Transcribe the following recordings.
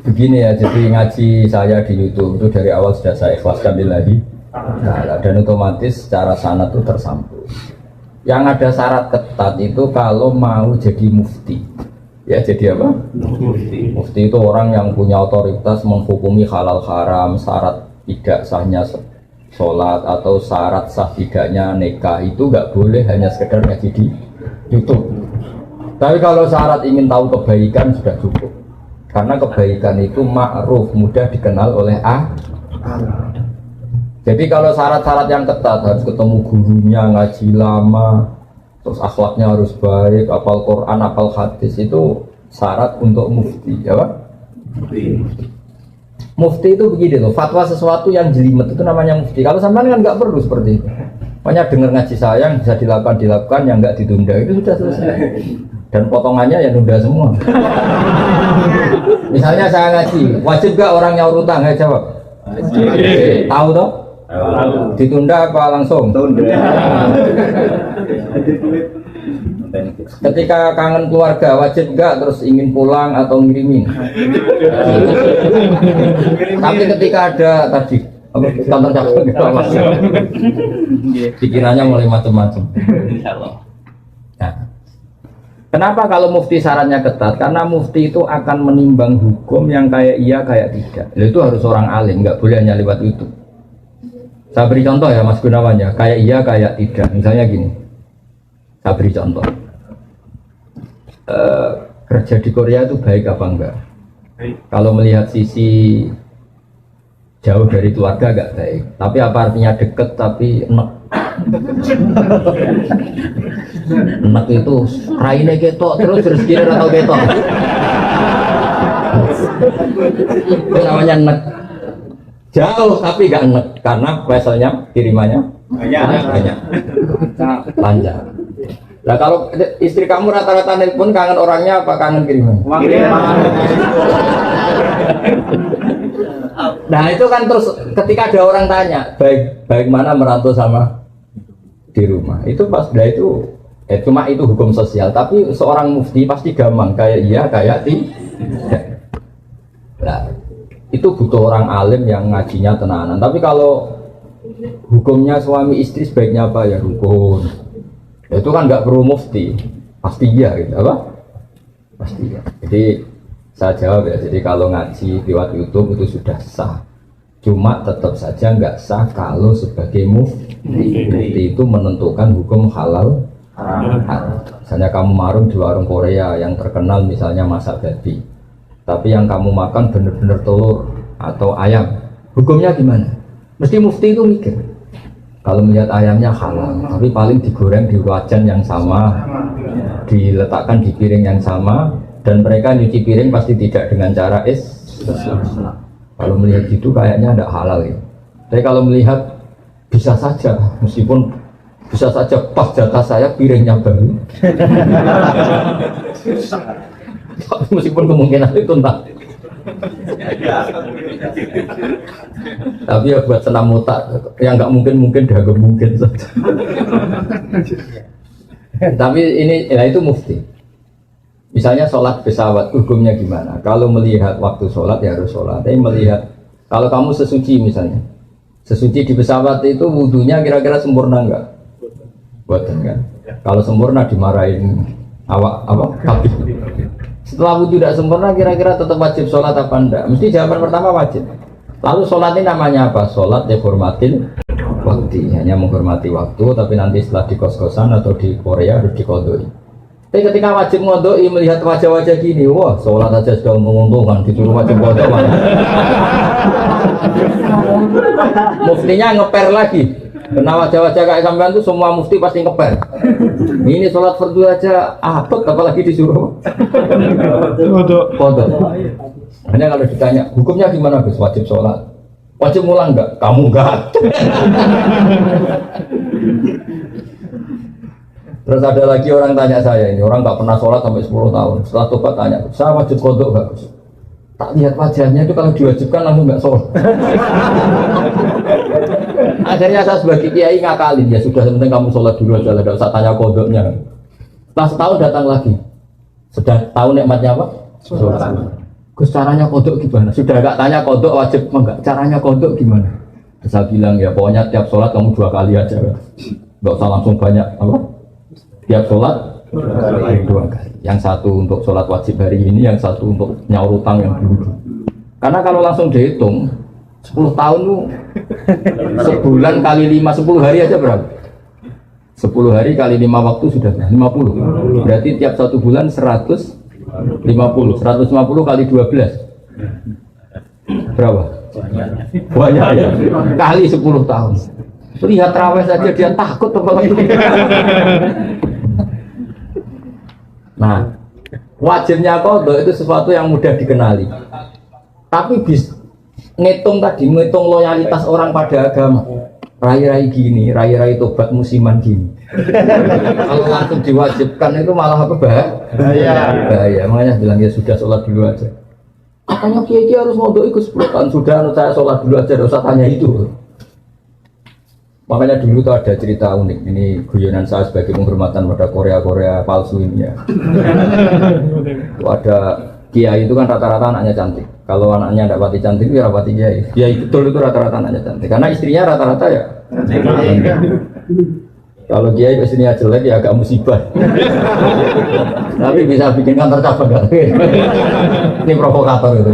Begini ya, jadi ngaji saya di YouTube itu dari awal sudah saya ikhlaskan lillahi ta'ala, dan otomatis secara sanad itu tersambung. Yang ada syarat ketat itu kalau mau jadi mufti. Ya jadi apa? Mufti itu orang yang punya otoritas menghukumi halal haram, syarat tidak sahnya sholat atau syarat sah tidaknya nikah itu nggak boleh hanya sekedar ngaji di YouTube. Tapi kalau syarat ingin tahu kebaikan sudah cukup. Karena kebaikan itu ma'ruf, mudah dikenal oleh Jadi kalau syarat-syarat yang ketat harus ketemu gurunya, ngaji lama, terus akhlaknya harus baik, hafal Quran, hafal hadis, itu syarat untuk mufti, ya Pak? Mufti itu begini loh, fatwa sesuatu yang jelimet itu namanya mufti. Kalau sampean kan nggak perlu seperti itu. Makanya dengar ngaji saya yang bisa dilakukan, yang nggak ditunda itu sudah selesai. Dan potongannya ya nunda semua. Misalnya saya ngaji, wajib gak orang nyaur utang? Ayo jawab. Tahu toh? Ditunda apa langsung? Ketika kangen keluarga wajib gak terus ingin pulang atau ngirimin? Tapi ketika ada tadi kantor cabang gitu, pikirannya mulai macam-macam. Nah, kenapa kalau mufti syaratnya ketat? Karena mufti itu akan menimbang hukum yang kayak iya kayak tidak. Itu harus orang alim, nggak boleh hanya lewat YouTube. Saya beri contoh ya Mas Gunawan ya, kayak iya kayak tidak. Misalnya gini, saya beri contoh. Kerja di Korea itu baik apa enggak? Kalau melihat sisi jauh dari keluarga agak baik. Tapi apa artinya deket tapi enak? Enak itu raine ketok terus rezeki atau ketok. Itu namanya enak. Jauh tapi gak enak karena peselnya kirimannya banyak. Panjang. Nah kalau istri kamu rata-rata nelpon kangen orangnya apa kangen kiriman? Nah itu kan terus ketika ada orang tanya baik mana merantau sama di rumah itu pas dah itu cuma itu hukum sosial, tapi seorang mufti pasti gampang kayak iya kayak tidak. Nah itu butuh orang alim yang ngajinya tenanan. Tapi kalau hukumnya suami istri sebaiknya apa ya rukun, itu kan nggak perlu mufti, pasti iya gitu apa? Pasti ya. Jadi saya jawab ya, jadi kalau ngaji lewat YouTube itu sudah sah. Cuma tetap saja nggak sah kalau sebagai mufti. Mufti itu menentukan hukum halal haram. Misalnya kamu marung di warung Korea yang terkenal misalnya masak babi, tapi yang kamu makan benar-benar telur atau ayam, hukumnya gimana? Mesti mufti itu mikir. Kalau melihat ayamnya halal, tapi paling digoreng di wajan yang sama, diletakkan di piring yang sama, dan mereka nyuci piring pasti tidak dengan cara Kalau melihat gitu kayaknya tidak halal ya. Tapi kalau melihat bisa saja, meskipun bisa saja pas jatah saya piringnya baru, meskipun kemungkinan itu entah. Tapi ya buat senam otak, yang nggak mungkin dah mungkin saja. Tapi ini ya itu mufti. Misalnya sholat pesawat, hukumnya gimana? Kalau melihat waktu sholat ya harus sholat. Tapi melihat, kalau kamu sesuci misalnya, sesuci di pesawat itu wudhunya kira-kira sempurna enggak? Buatan kan? Kalau sempurna dimarahin awak kabin. Setelah wudhu tidak sempurna kira-kira tetap wajib sholat apa enggak? Mesti jawaban pertama wajib. Lalu sholat ini namanya apa? Sholat ya hormatin waktu, hanya menghormati waktu. Tapi nanti setelah di kos-kosan atau di Korea harus dikodoi. Tapi ketika wajib ngodoi melihat wajah-wajah gini, wah sholat aja sudah menguntungkan, disuruh wajib ngodoi. Muftinya ngeper lagi. Karena wajah-wajah kayak sampean itu semua mufti pasti ngeper. Ini sholat fardu aja abot, apalagi disuruh kodok. Hanya kalau ditanya hukumnya gimana Gus? Wajib sholat. Wajib ngulang enggak? Kamu enggak. Terus ada lagi orang tanya saya, ini orang nggak pernah sholat sampai 10 tahun. Setelah tobat tanya, saya wajib kodok nggak Gus? Tak lihat wajahnya itu kalau diwajibkan langsung nggak sholat. Akhirnya saya sebagai kiai ngakalin, ya sudah penting kamu sholat dulu aja lah, nggak usah tanya kodoknya. Setelah setahun datang lagi, sudah tahu nikmatnya apa? Sholat. Gus caranya kodok gimana? Sudah gak tanya kodok wajib enggak? Caranya kodok gimana? Terus saya bilang ya pokoknya tiap sholat kamu 2 kali aja. Gak usah langsung banyak apa? Tiap sholat 2 kali. Yang satu untuk sholat wajib hari ini, yang satu untuk nyaur utang yang dulu. Karena kalau langsung dihitung 10 tahun tuh sebulan kali 5, 10 hari aja berapa? 10 hari kali 5 waktu sudah 50. Berarti tiap 1 bulan 150 kali 12 berapa? Banyak ya? Kali 10 tahun. Lihat raweh saja dia takut apalagi. Nah, wajibnya qadha itu sesuatu yang mudah dikenali. Tapi ngitung loyalitas orang pada agama. Rai-rai gini, rai-rai tobat musiman gini. Kalau langsung diwajibkan itu malah apa bahaya. Makanya bilang ya sudah sholat dulu aja. Katanya kiai harus ngodok ikut 10 tahun. Sudah saya sholat dulu aja, tidak usah tanya itu. Makanya dulu tuh ada cerita unik. Ini guyonan saya sebagai penghormatan pada Korea palsu ini ya. Ada kiai itu kan rata-rata anaknya cantik. Kalau anaknya tidak pati cantik, ya rapati kiai. Kiai betul itu rata-rata anaknya cantik. Karena istrinya rata-rata ya. Kalau kiai istrinya jelek ya agak musibah. Tapi bisa bikin kantor cabang. Ini provokator itu.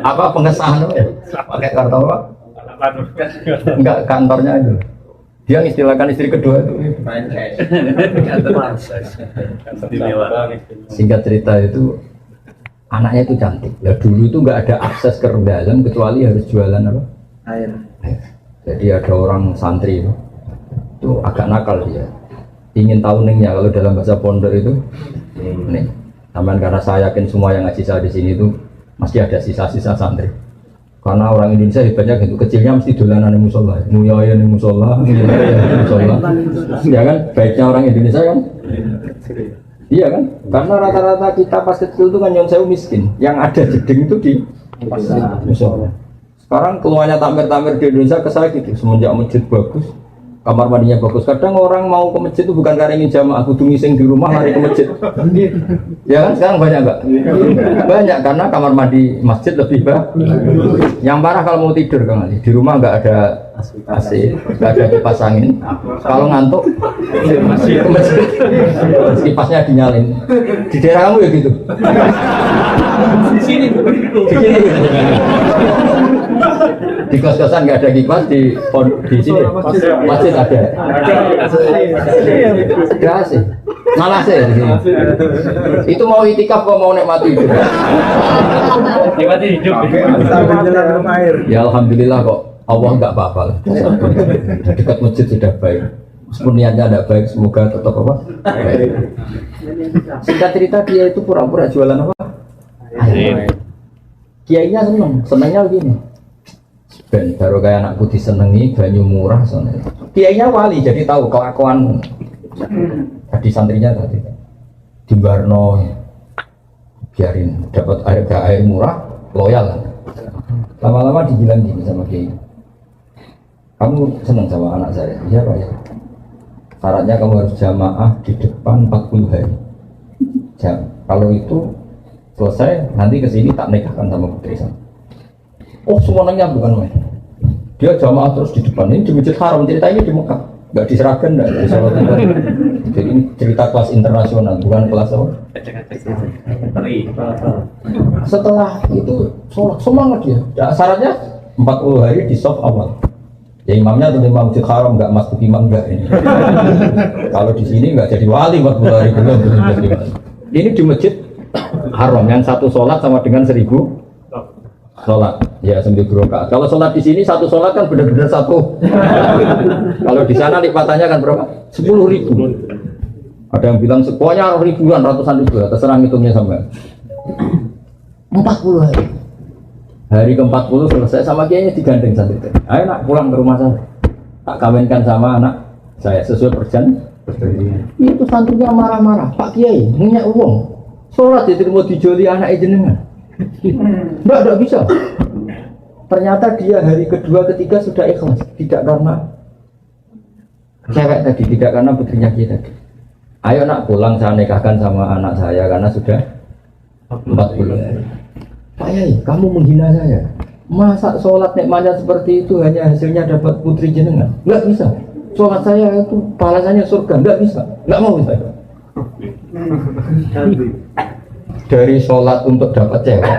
Apa pengesahan? Pakai kartu apa? Enggak, kantornya itu. Dia mengistilahkan istri kedua itu. Singkat cerita itu anaknya itu cantik. Ya dulu itu enggak ada akses ke dalam kecuali harus jualan apa? Air. Jadi ada orang santri itu agak nakal dia. Ingin tahu ningnya kalau dalam bahasa pondok itu nih. Taman karena saya yakin semua yang ngaji saya di sini itu masih ada sisa-sisa santri. Karena orang Indonesia hebatnya gitu, kecilnya mesti dolanan di musola, muyayan di musola, ya kan? Baiknya orang Indonesia kan? Iya kan? Karena rata-rata kita pas kecil itu kan nyon sewu miskin, yang ada jeding itu di musola. Sekarang keluarnya tamer-tamer di Indonesia ke saya gitu, semenjak masjid bagus, kamar mandinya bagus. Kadang orang mau ke masjid itu bukan karena ingin jamaah, kudu ngising di rumah lari ke masjid. Ya kan sekarang banyak enggak? Banyak karena kamar mandi masjid lebih bagus. Yang parah kalau mau tidur Kang Ali, di rumah enggak ada AC, enggak ada kipas angin. Kalau ngantuk ke masjid. Kipasnya dinyalin. Di daerah kamu ya gitu. Di sini. Di kos-kosan nggak ada kipas, di sini masjid ada. Ada sih, malah sih di sini. Itu mau itikaf kok mau nikmati hidup. Nikmati hidup. Ya alhamdulillah kok Allah nggak apa-apa lah. Dekat masjid sudah baik. Meskipun niatnya tidak baik, semoga tetap apa? Baik. Singkat cerita dia itu pura-pura jualan apa? Air. Kiainya senengnya begini. Ben baru kayak anakku disenengi banyu murah soalnya. Kiainya wali jadi tahu kelakuan tadi santrinya tadi di Barno biarin dapat air murah loyal. Lama-lama dibilang gini sama kiai, kamu seneng sama anak saya? Iya Pak ya. Syaratnya kamu harus jamaah di depan 40 hari. Kalau itu selesai nanti kesini tak nikahkan sama putri saya. Oh semuanya bukan main. Dia jamaah terus di depan. Ini di Masjid Haram, cerita ini di Mekah. Nggak di Seragen, nggak di Solo. Jadi ini cerita kelas internasional, bukan kelas apa? Setelah itu sholat, semangat dia. Syaratnya 40 hari di soft awal. Ya imamnya atau imam Masjid Haram, nggak masuk imam nggak ini. Kalau di sini nggak jadi wali 40 hari belum. Ini di Masjid Haram, yang satu sholat sama dengan 1000 sholat, ya 1000 rakaat. Kalau sholat di sini satu sholat kan benar-benar satu. Kalau di sana lipatannya kan berapa? 10.000. Ada yang bilang pokoknya ribuan, ratusan ribu, terserah hitungnya sampai 40 hari. Hari ke-40 selesai sama kiainya digandeng santri. Ayo nak pulang ke rumah saya. Tak kawinkan sama anak saya sesuai perjanjian. Itu santrinya marah-marah. Pak Kiai, punya uang. Sholat diterima dijoli anak jenengan. Enggak bisa. Ternyata dia hari kedua ketiga sudah ikhlas, tidak karena cewek tadi, tidak karena putrinya kita tadi. Ayo nak pulang saya nikahkan sama anak saya karena sudah 40 hari. Pak Yai, kamu menghina saya. Masa sholat nikmatnya seperti itu hanya hasilnya dapat putri jenengan? Enggak bisa. Sholat saya itu balasannya surga, enggak bisa. Enggak mau saya. Dari sholat untuk dapat cewek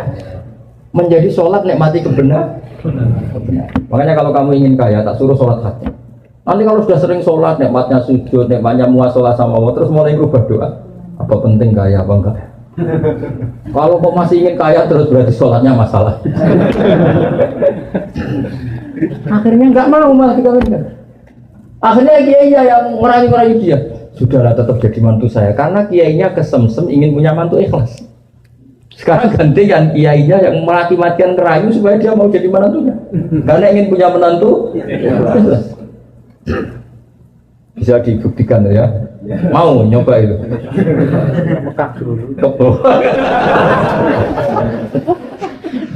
menjadi sholat nikmati kebenaran. Makanya kalau kamu ingin kaya, tak suruh sholat hati. Nanti kalau sudah sering sholat, nikmatnya sujud, nikmatnya muasalah sama Allah, terus mulai berubah doa. Apa penting kaya apa enggak? Kalau kok masih ingin kaya terus berarti sholatnya masalah. Akhirnya nggak mau malah dikawinkan. Akhirnya kiainya yang merayu dia. Sudahlah tetap jadi mantu saya karena kiainya kesemsem ingin punya mantu ikhlas. Sekarang ganti yang kiainya yang mati-matian ngerayu supaya dia mau jadi menantunya. Karena ingin punya menantu ikhlas. Bisa dibuktikan ya. Mau nyoba itu.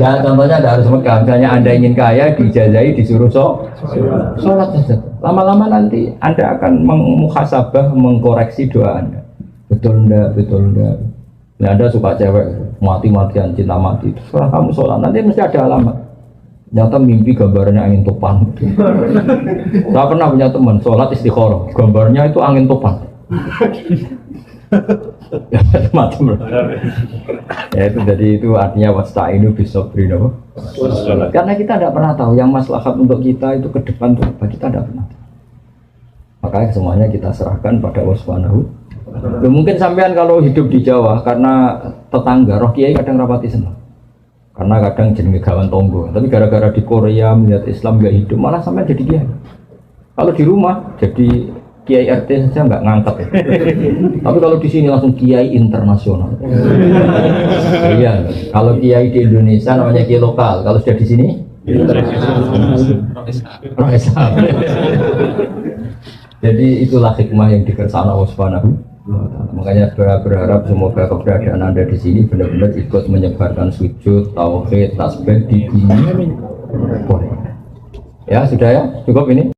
Dan contohnya ada harus Mekah. Misalnya Anda ingin kaya, dijazahi, disuruh sholat saja. Lama-lama nanti Anda akan muhasabah, mengkoreksi doa Anda. Betul enggak, betul enggak. Nah, Anda suka cewek, mati-matian, cinta mati. Sekarang kamu sholat, nanti mesti ada alamat. Nyata mimpi gambarnya angin topan. Saya pernah punya teman sholat istikharah, gambarnya itu angin topan. Macam ya itu jadi itu artinya wasta'inu bisabri apa? Karena kita tidak pernah tahu yang maslahat untuk kita itu ke depan itu apa, kita tidak pernah tahu. Makanya semuanya kita serahkan pada Allah Subhanahu. Mungkin sampean kalau hidup di Jawa karena tetangga roh kiai kadang rapati senang. Karena kadang jenenge gawan tonggo, tapi gara-gara di Korea melihat Islam gak hidup malah sampai jadi kiai. Kalau di rumah jadi kiai RT saja nggak ngangkat ya. Tapi kalau di sini langsung kiai internasional. Iya, kalau kiai di Indonesia namanya kiai lokal, kalau sudah di sini Islam. Jadi itulah hikmah yang dikersana Allah Subhanahu. Makanya berharap semoga keberadaan Anda di sini benar-benar ikut menyebarkan sujud, tauhid, tasbih di dunia. Ya sudah ya, cukup ini.